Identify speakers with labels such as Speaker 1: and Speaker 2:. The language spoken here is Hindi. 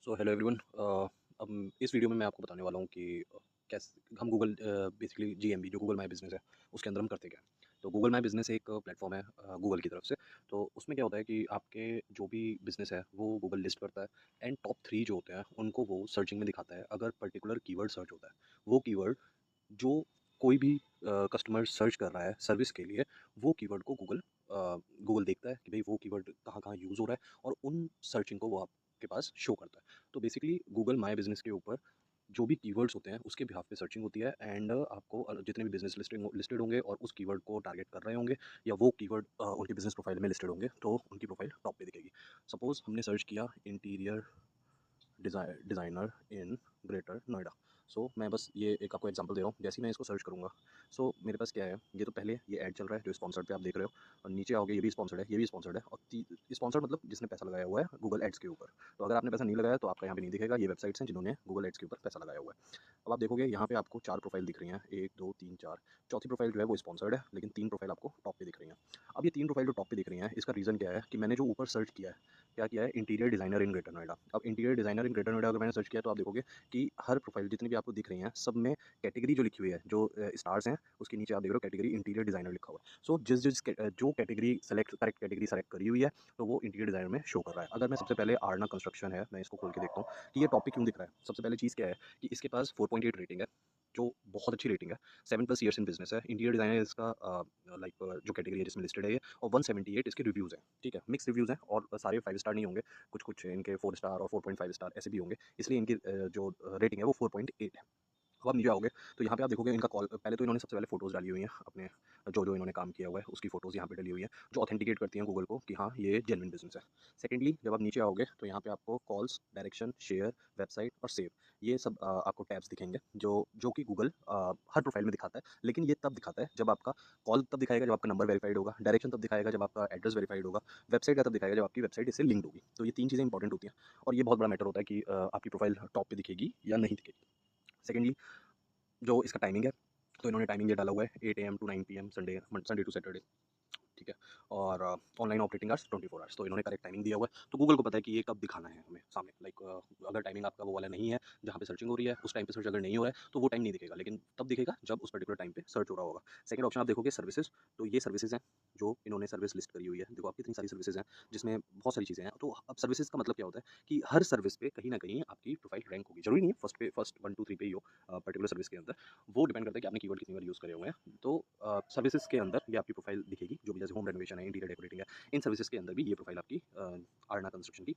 Speaker 1: So hello everyone. अब इस वीडियो में मैं आपको बताने वाला हूँ कि कैसे हम गूगल बेसिकली जीएमबी जो गूगल माई बिज़नेस है उसके अंदर हम करते क्या हैं। तो गूगल माई बिज़नेस एक प्लेटफॉर्म है गूगल की तरफ से। तो उसमें क्या होता है कि आपके जो भी बिज़नेस है वो गूगल लिस्ट करता है एंड टॉप 3 जो होते हैं उनको वो सर्चिंग में दिखाता है। अगर पर्टिकुलर कीवर्ड सर्च होता है, वो कीवर्ड जो कोई भी कस्टमर सर्च कर रहा है सर्विस के लिए, वो कीवर्ड को गूगल देखता है कि भाई वो कीवर्ड कहाँ कहाँ यूज़ हो रहा है और उन सर्चिंग को वो आपके पास शो करता है। तो बेसिकली गूगल माई बिज़नेस के ऊपर जो भी कीवर्ड्स होते हैं उसके बिहाफ पे सर्चिंग होती है एंड आपको जितने भी बिजनेस लिस्टेड होंगे और उस कीवर्ड को टारगेट कर रहे होंगे या वो कीवर्ड उनकी बिजनेस प्रोफाइल में लिस्टेड होंगे तो उनकी प्रोफाइल टॉप पे दिखेगी। सपोज़ हमने सर्च किया interior designer in greater Noida. सो मैं बस ये एक आपको एग्जांपल दे रहा हूँ। जैसे ही मैं इसको सर्च करूँगा, सो मेरे पास क्या है, ये तो पहले ये ऐड चल रहा है जो स्पॉन्सर्ड पे आप देख रहे हो, और नीचे आओगे ये भी स्पॉन्सर्ड है, ये भी स्पॉन्सर्ड है, और स्पॉन्सर्ड मतलब जिसने पैसा लगाया हुआ है गूगल एड्स के ऊपर। तो अगर आपने पैसा नहीं लगाया तो आपका यहाँ पे नहीं दिखेगा। ये वेबसाइट्स हैं जिन्होंने गूगल एड्स के ऊपर पैसा लगाया हुआ है। अब आप देखोगे यहाँ पे आपको 4 प्रोफाइल दिख रही हैं, 1 2 3 4। चौथी प्रोफाइल जो है वो स्पॉन्सर्ड है, लेकिन 3 प्रोफाइल आपको टॉप पे दिख रही हैं। अब ये 3 प्रोफाइल जो टॉप पे दिख रही हैं, इसका रीज़न क्या है कि मैंने जो ऊपर सर्च किया है, क्या किया है, interior designer in greater Noida. अब interior designer in greater Noida अगर मैंने सर्च किया तो आप देखोगे कि हर प्रोफाइल जितनी भी आपको दिख रही हैं सब में कैटेगरी जो लिखी हुई है, जो स्टार्स हैं उसके नीचे आप देख रहे हो कैटेगरी इंटीरियर डिज़ाइनर लिखा हुआ है। सो जो category select correct category select करी हुई है तो वो इंटीरियर डिज़ाइनर में शो कर रहा है। अगर मैं सबसे पहले आरना कंस्ट्रक्शन है, मैं इसको खोल के देखता हूँ कि ये टॉपिक क्यों दिख रहा है। सबसे पहले चीज़ क्या है कि इसके पास 4.8 रेटिंग है, जो बहुत अच्छी रेटिंग है। 7+ ईयर्स इन बिजनेस है। इंटीरियर डिज़ाइनर इसका जो कैटेगरी है जिसमें लिस्टेड है ये, और 178 इसके रिव्यूज़ हैं। ठीक है, मिक्स रिव्यूज़ हैं और सारे 5 स्टार नहीं होंगे, कुछ कुछ इनके 4 स्टार और 4.5 स्टार ऐसे भी होंगे। इसलिए इनकी जो रेटिंग है वो 4.8 है। अब आप नीचे आओगे तो यहाँ पे आप देखोगे इनका कॉल, पहले तो इन्होंने सबसे पहले फ़ोटोज़ डाली हुई हैं अपने, जो जो इन्होंने काम किया हुआ है उसकी फ़ोटोज़ यहाँ पे डली हुई हैं, जो ऑथेंटिकेट करती हैं गूगल को कि हाँ ये जेन्युइन बिज़नेस है। सेकेंडली जब आप नीचे आओगे तो यहाँ पे आपको कॉल्स, डायरेक्शन, शेयर, वेबसाइट और सेव, ये सब आपको टैब्स दिखेंगे जो जो कि गूगल हर प्रोफाइल में दिखाता है। लेकिन ये तब दिखाता है जब आपका कॉल तब दिखाएगा जब आपका नंबर वेरीफाइड होगा, डायरेक्शन तब दिखाएगा जब आपका एड्रेस वेरीफाइड होगा, वेबसाइट का तब दिखाएगा जब आपकी वेबसाइट इससे लिंक्ड होगी। तो ये 3 चीज़ें इंपॉर्टेंट होती हैं और ये बहुत बड़ा मैटर होता है कि आपकी प्रोफाइल टॉप पे दिखेगी या नहीं दिखेगी। सेकेंडली जो इसका टाइमिंग है, तो इन्होंने टाइमिंग ये डाला हुआ है 8 AM to 9 PM Sunday to Saturday. ठीक है, और ऑनलाइन ऑपरेटिंग आवर्स 24 आवर्स, तो इन्होंने करेक्ट टाइमिंग दिया हुआ है। तो गूगल को पता है कि ये कब दिखाना है हमें सामने, अगर टाइमिंग आपका वो वाला नहीं है जहाँ पे सर्चिंग हो रही है, उस टाइम पे सर्च अगर नहीं हो रहा है तो वो टाइम नहीं दिखेगा, लेकिन तब दिखेगा जब उस पर्टिकुलर टाइम पे सर्च हो रहा होगा। सेकंड ऑप्शन आप देखोगे सर्विसेज, तो ये सर्विसेज हैं जो इन्होंने सर्विस लिस्ट करी हुई है। देखो आपकी इतनी सारी सर्विसेज हैं जिसमें बहुत सारी चीज़ें हैं। तो अब सर्विसेज का मतलब क्या होता है कि हर सर्विस पे कहीं ना कहीं आपकी प्रोफाइल रैंक होगी। जरूरी नहीं है फर्स्ट 1 2 3 पे ही हो पर्टिकुलर सर्विस के अंदर, वो डिपेंड करता है कि आपने कीवर्ड कितनी बार यूज़ करे हुए हैं। तो सर्विसेज के अंदर ये आपकी प्रोफाइल दिखेगी, जो भी जैसे होम रेनोवेशन है, इंटीरियर डेकोरेटिंग है, इन सर्विसेज के अंदर भी ये प्रोफाइल आपकी आरना कंस्ट्रक्शन की